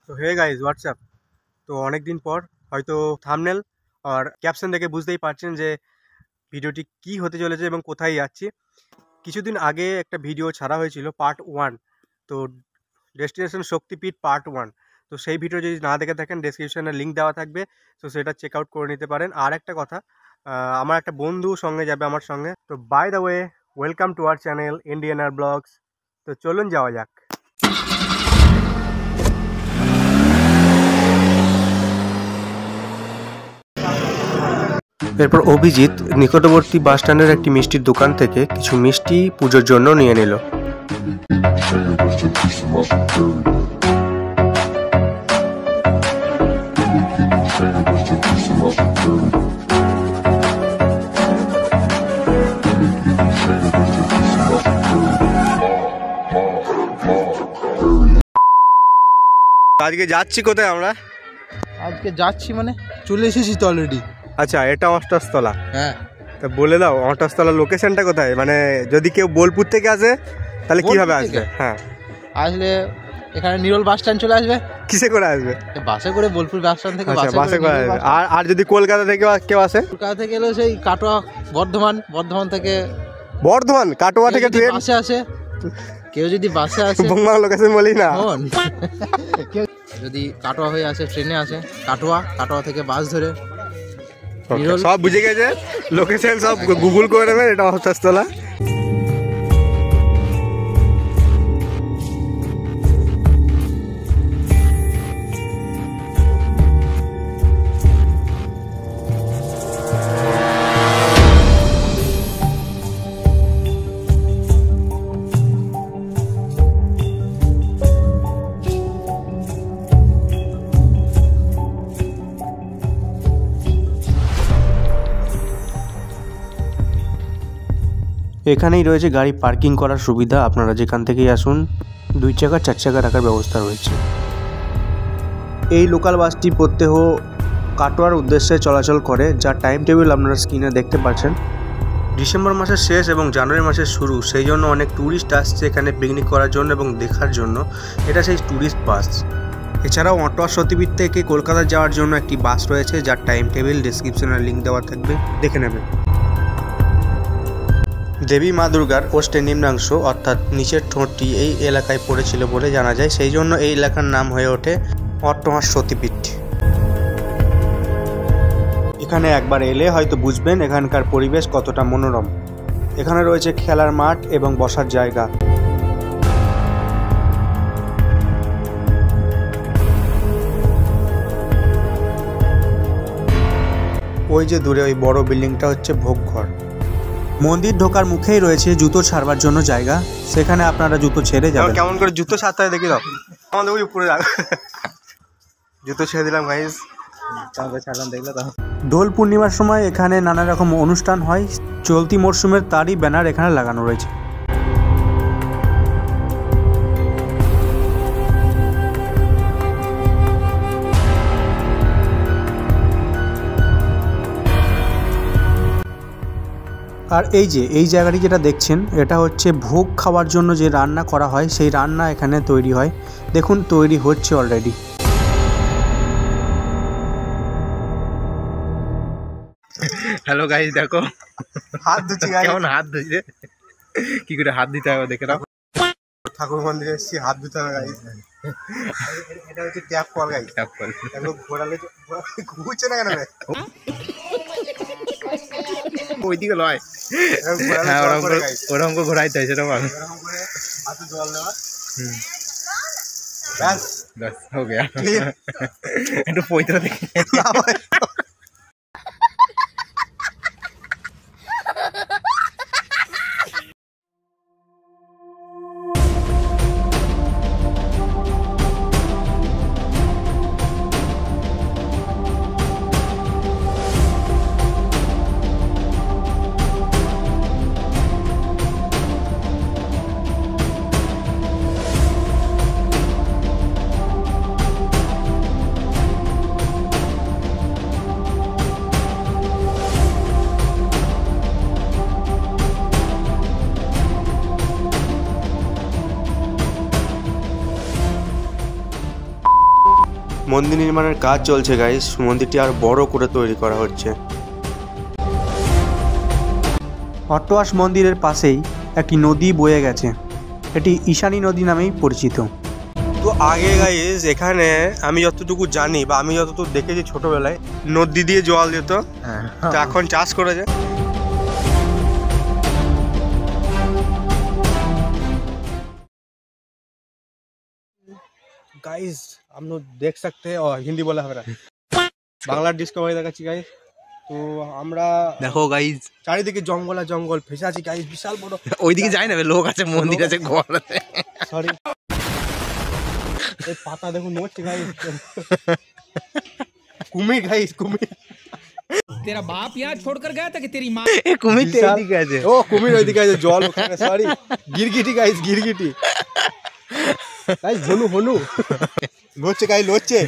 তো hey guys WhatsApp. তো অনেক দিন পর হয়তো থাম্বনেল আর ক্যাপশন দেখে বুঝতেই পারছেন যে ভিডিওটি কি হতে চলেছে এবং কোথায় যাচ্ছি। কিছুদিন আগে একটা ভিডিও ছাড়া হয়েছিল পার্ট 1, তো ডেস্টিনেশন শক্তিপীঠ পার্ট 1। তো সেই ভিডিও যদি না দেখে থাকেন ডেসক্রিপশনে লিঙ্ক দেওয়া থাকবে, তো সেটা চেক আউট করে নিতে পারেন। আর একটা কথা, আমার একটা বন্ধু সঙ্গে যাবে আমার সঙ্গে। তো by the way, welcome to our channel ইন্ডিয়ানার ব্লগস। তো চলুন যাওয়া যাক। এরপর অভিজিৎ নিকটবর্তী বাস স্ট্যান্ডের একটি মিষ্টির দোকান থেকে কিছু মিষ্টি পুজোর জন্য নিয়ে নিল। আজকে যাচ্ছি কোথায় আমরা? আজকে যাচ্ছি মানে চলে এসেছি তো অলরেডি। আচ্ছা, এটা অষ্টস্থলা। হ্যাঁ, তা বলে দাও অষ্টস্থলার লোকেশনটা কোথায়, মানে যদি কেউ বোলপুর থেকে আসে তাহলে কিভাবে আসবে? হ্যাঁ, আসলে এখানে নিরল বাস স্ট্যান্ড চলে আসবে। কিসে করে আসবে? বাসে করে, বোলপুর বাস স্ট্যান্ড থেকে বাসে করে আসবে। আর যদি কলকাতা থেকে কেউ আসে? কলকাতা থেকে এলে সেই কাটোয়া, বর্ধমান থেকে বর্ধমান, কাটোয়া থেকে ট্রেন বাসে আসে। কেউ যদি বাসে আসে, বঙ্গাল লোকেশন বলি না, কেউ যদি কাটোয়া হয়ে আসে ট্রেনে আসে, কাটোয়া থেকে বাস ধরে সব বুঝে গেছে, লোকেশন সব গুগল করে নেবেন। এটা অষ্টস্থলা। এখানেই রয়েছে গাড়ি পার্কিং করার সুবিধা। আপনারা যেখান থেকেই আসুন 2 চাকা 4 চাকা রাখার ব্যবস্থা রয়েছে। এই লোকাল বাসটি প্রত্যহ কাটোয়ার উদ্দেশ্যে চলাচল করে, যার টাইম টেবিল আপনারা স্ক্রিনে দেখতে পাচ্ছেন। ডিসেম্বর মাসের শেষ এবং জানুয়ারি মাসের শুরু, সেই জন্য অনেক ট্যুরিস্ট আসছে এখানে পিকনিক করার জন্য এবং দেখার জন্য। এটা সেই ট্যুরিস্ট বাস। এছাড়াও অটোয়া সতীপীঠ থেকে কলকাতা যাওয়ার জন্য একটি বাস রয়েছে, যার টাইম টেবিল ডিসক্রিপশনে লিঙ্ক দেওয়া থাকবে, দেখে নেবেন। দেবী মা দুর্গার ওষ্ঠের নিম্নাংশ অর্থাৎ নিচের ঠোঁটটি এই এলাকায় পড়েছিল বলে জানা যায়, সেই জন্য এই এলাকার নাম হয়ে ওঠে অটোয়া সতীপীঠ। এখানে একবার এলে হয়তো বুঝবেন এখানকার পরিবেশ কতটা মনোরম। এখানে রয়েছে খেলার মাঠ এবং বসার জায়গা। ওই যে দূরে ওই বড় বিল্ডিংটা হচ্ছে ভোগঘর। মন্দির ঢোকার মুখেই রয়েছে জুতো ছাড়বার জন্য জায়গা, সেখানে আপনারা জুতো ছেড়ে যাবেন। কেমন করে জুতো ছাড়তে হয় দেখি দাও। আমাদের ওই উপরে জুতো ছেড়ে দিলাম গাইস, ছাড়লাম দেখলে তো। দোল পূর্ণিমার সময় এখানে নানা রকম অনুষ্ঠান হয়, চলতি মরশুমের তারই ব্যানার এখানে লাগানো রয়েছে। আর এই জায়গাটি যেটা দেখছেন, এটা হচ্ছে ভোগ খাওয়ার জন্য যে রান্না করা হয়, সেই রান্না এখানে তৈরি হয়। দেখুন তৈরি হচ্ছে অলরেডি। হ্যালো গাইস, দেখো হাত ধুচ্ছি গাইস। কেমন হাত ধুইছে, কি করে হাত দিতে হবে দেখে নাও। ঠাকুর মন্দিরে এসেছি, হাত ধুতে হবে গাইস। এটা হচ্ছে tap call guys, tap call. এগুলো ঘোরালে ঘুরছে না কেন রে? ওইদিকে লয়, ওরকম করে ঘোরাইতে হয়, সেটা ভালো। হাতে জল দেওয়া, ব্যাস ব্যাস হো গয়া। একটু পবিত্র দেখে মন্দির নির্মাণের কাজ চলছে গাইস, মন্দিরটি আর বড় করে তৈরি করা হচ্ছে। হট্টওয়াশ মন্দিরের পাশেই একটি নদী বয়ে গেছে, এটি ঈশানী নদী নামেই পরিচিত। তো আগে গাইস এখানে আমি যতটুকু জানি বা আমি যতটুকু দেখেছি ছোটবেলায় নদী দিয়ে জল দিত, তো এখন চাষ করেছে। गाइस हम लोग देख सकते हैं, और हिंदी बोला है বাংলা ডিসকভারি দেখাচ্ছি গাইস। তো আমরা দেখো গাইজ চারিদিকে জঙ্গল আর জঙ্গল ফেসে আছি গাইস, বিশাল বড়। ওইদিকে যাই না, লোক আছে, মন্দির আছে, ঘর আছে। সরি, এই পাতা দেখুন নড়ছে গাইস। কুমির গাইস, কুমির। तेरा बाप यहाँ छोड़कर गया था कि तेरी माँ? এ কুমির তো এইদিকে আছে। ও কুমির ওইদিকে আছে, জল ওখানে। সরি, গিরগিটি গাইস, গিরগিটি গাইস। হনু হনু নড়ছে গাইস, নড়ছে।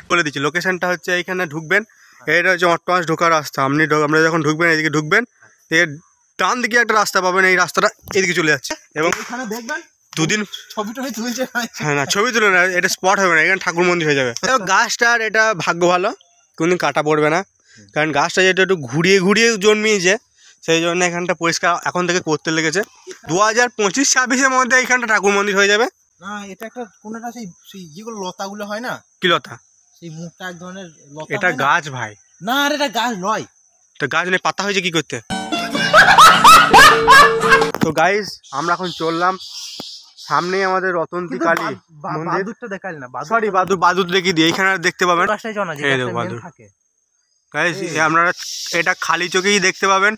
বলে দিচ্ছি লোকেশনটা হচ্ছে এইখানে ঢুকবেন, এটা হচ্ছে অট্টওয়াশ ঢোকার রাস্তা। আমরা যখন ঢুকবেন এইদিকে ঢুকবেন, এর ডান দিকে একটা রাস্তা পাবেন, এই রাস্তাটা এদিকে চলে যাচ্ছে। এবং এখানে দেখবেন দুদিন ছবি টবি তুলছে। হ্যাঁ না, ছবি তুলে না, এটা স্পট হবে না, এখানে ঠাকুর মন্দির হয়ে যাবে। গাছটার এটা ভাগ্য ভালো, কোনদিন কাটা পড়বে না, কারণ গাছটা যেটা একটু ঘুরিয়ে ঘুরিয়ে জন্মিয়েছে, সেই জন্য এখানটা পরিষ্কার এখন থেকে করতে লেগেছে। 2025-26-এর মধ্যে এখানটা ঠাকুর মন্দির হয়ে যাবে। না, এটা একটা কোনটা সেই যেগুলো লতাগুলো হয় না, কি লতা? সেই মুখটা এক ধরনের লতা। এটা গাছ ভাই। না, আর এটা গাছ নয়। তো গাছ নেই, পাতা হয়েছে কি করতে? তো গাইস আমরা এখন চললাম, সামনেই আমাদের রতন্তী কালী মন্দির। বাদুরটা দেখাল না, সরি বাদুর দেখি দিই, এখানে দেখতে পাবেন গাছটাই জানা যে বাদুর। গাইস আপনারা এটা খালি চোখেই দেখতে পাবেন,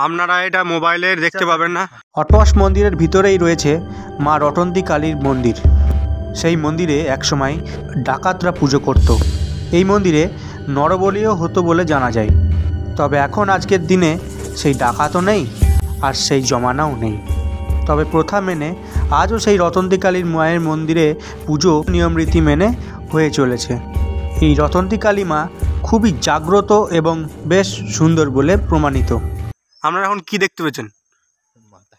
আপনারা এটা মোবাইলে দেখতে পাবেন না। হট্টওয়াশ মন্দিরের ভিতরেই রয়েছে মা রটন্তী কালীর মন্দির। সেই মন্দিরে একসময় ডাকাতরা পুজো করত। এই মন্দিরে নরবলিও হতো বলে জানা যায়। তবে এখন আজকের দিনে সেই ডাকাতও নেই আর সেই জমানাও নেই। তবে প্রথা মেনে আজও সেই রটন্তী কালীর মায়ের মন্দিরে পুজো নিয়ম রীতি মেনে হয়ে চলেছে। এই রটন্তী কালী মা খুবই জাগ্রত এবং বেশ সুন্দর বলে প্রমাণিত। আপনারা এখন কি দেখতে পেয়েছেন?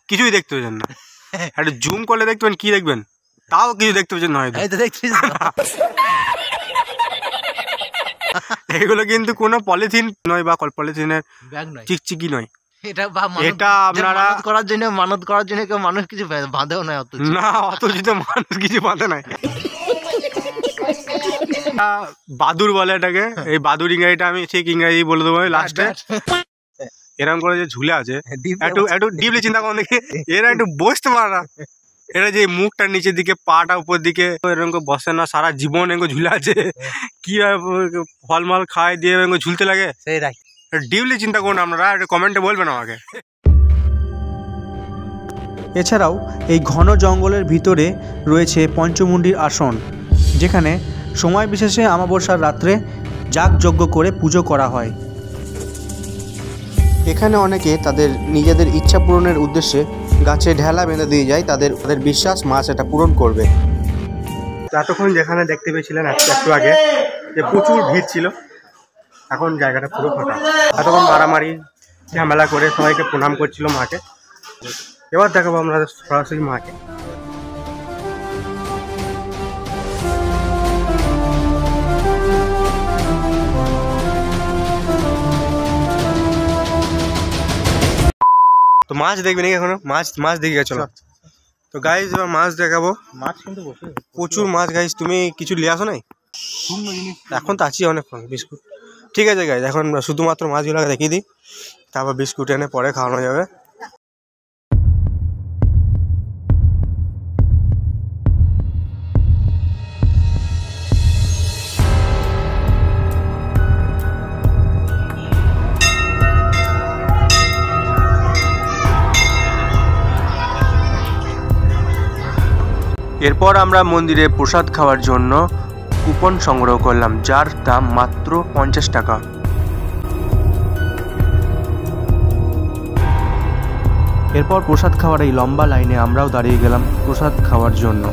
কিছুই দেখতে পেয়েছেন না। একটা জুম করলে দেখতে পেন, কি দেখবেন? তাও কিছু দেখতে পেয়েছেন না হয়তো। এগুলো কিন্তু কোনো পলিথিন নয় বা পলিথিনের ব্যাগ নয়, চিকচিকি নয়। এটা আপনারা মানত করার জন্য কেউ মানুষ কিছু বাঁধেও না, অত না, অত কিছু মানুষ কিছু বাঁধে নাই। বাদুর বলে এটাকে, এই বাদুর ইংরাজিটা আমি ঠিক ইংরাজি বলে দেবো লাস্টে। এরকম করে যে ঝুলে আছে, একটু ডিপলি চিন্তা করুন দেখি, এরা একটু বসতে পারে না। এরা যে মুখটা নিচের দিকে, পাটা উপর দিকে, এরকম করে বসে না, সারা জীবন এরকম ঝুলে আছে। কি ফলমল খায় দিয়ে এরকম ঝুলতে লাগে, ডিপলি চিন্তা করুন আপনারা, একটু কমেন্টে বলবেন আমাকে। এছাড়াও এই ঘন জঙ্গলের ভিতরে রয়েছে পঞ্চমুণ্ডির আসন, যেখানে সময় বিশেষে অমাবস্যার রাত্রে যাগযজ্ঞ করে পুজো করা হয়। এখানে অনেকে তাদের নিজেদের ইচ্ছা পূরণের উদ্দেশ্যে গাছে ঢেলা বেঁধে দিয়ে যায়, তাদের বিশ্বাস মাছ এটা পূরণ করবে। এতক্ষণ যেখানে দেখতে পেয়েছিলেন একটু আগে যে প্রচুর ভিড় ছিল, এখন জায়গাটা পুরো ফাঁকা। এতক্ষণ মারামারি ঝামেলা করে সবাইকে প্রণাম করছিল মাকে। এবার দেখাবো আমরা সরাসরি মাকে। তো মাছ দেখবে নাকি এখনো? মাছ দেখে গেছো? তো গাইজ এবার মাছ দেখাবো। মাছ কিন্তু প্রচুর মাছ গাইজ। তুমি কিছু নিয়ে আসো নাই? এখন তো আছি অনেক বিস্কুট। ঠিক আছে গাইজ, এখন শুধুমাত্র মাছগুলো দেখিয়ে দিই, তারপর বিস্কুট এনে পরে খাওয়ানো যাবে। এরপর আমরা মন্দিরে প্রসাদ খাওয়ার জন্য কুপন সংগ্রহ করলাম, যার দাম মাত্র 50 টাকা। এরপর প্রসাদ খাওয়ার এই লম্বা লাইনে আমরাও দাঁড়িয়ে গেলাম প্রসাদ খাওয়ার জন্য।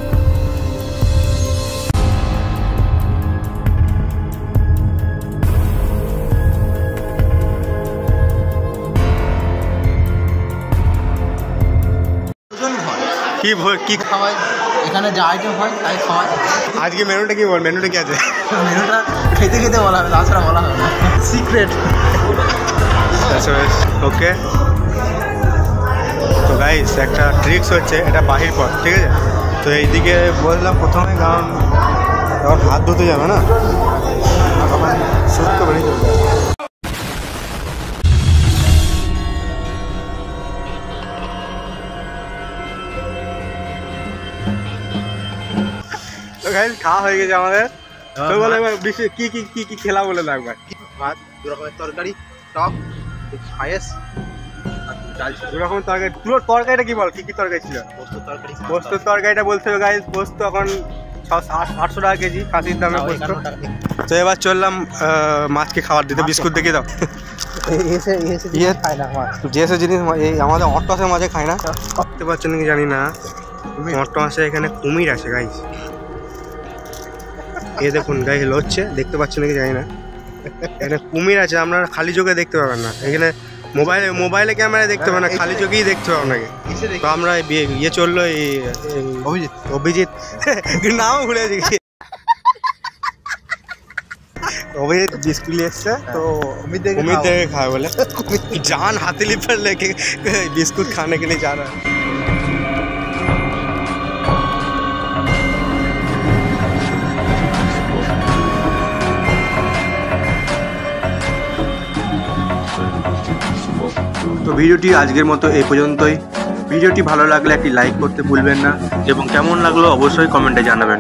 কি খাওয়াই এখানে যা আইটেম হয় তাই খাওয়াই। আজকে মেনুটা কি বল, মেনুটা কি আছে? মেনুটা খেতে খেতে বলা হবে, তাছাড়া বলা হবে না, সিক্রেট। ওকে, তো গাইস একটা ট্রিক্স হচ্ছে, এটা বাহির পথ, ঠিক আছে? তো এইদিকে বললাম প্রথমে, কারণ এখন হাত ধুতে যাবে না, সুস্থ বেরিয়ে চলবে। তো গাইস খাওয়া হয়ে গেছে আমাদের। তো বলে এবার বেশি কি কি কি কি খেলা বলে না একবার। ভাত, 2 রকমের তরকারি, টক, পায়েস, দু রকমের তরকারি। পুরো তরকারিটা কি বল, কি কি তরকারি ছিল? পোস্ত তরকারি। পোস্তর তরকারিটা বলতে হবে গাইস, পোস্ত এখন 800 টাকা কেজি, খাসির দামে পোস্ত। তো এবার চললাম মাছকে খাবার দিতে, বিস্কুট দেখিয়ে দাও। খায় না মাছ। যেসব জিনিস এই আমাদের অট্টহাসের মাঝে খায় না, দেখতে পাচ্ছেন নাকি জানি না, অট্টহাসে এখানে কুমির আছে গাইস। এ দেখুন গাইস লড়ছে, দেখতে পাচ্ছেন নাকি জানি না, এখানে কুমির আছে, আপনারা খালি চোখে দেখতে পাবেন না। এখানে মোবাইলে ক্যামেরায় দেখতে পাবেন না, খালি চোখেই দেখতে পাবেন নাকি। তো আমরা ইয়ে চললো, এই অভিজিৎ নামও ভুলে গেছি, অভিজিৎ বিস্কুট নিয়ে এসছে, তো उम्मीद देखा खाए बोले जान हथेली पर लेके बिस्कुट खाने के लिए जा रहा है। তো ভিডিওটি আজকের মতো এই পর্যন্তই। ভিডিওটি ভালো লাগলে একটি লাইক করতে ভুলবেন না এবং কেমন লাগলো অবশ্যই কমেন্টে জানাবেন।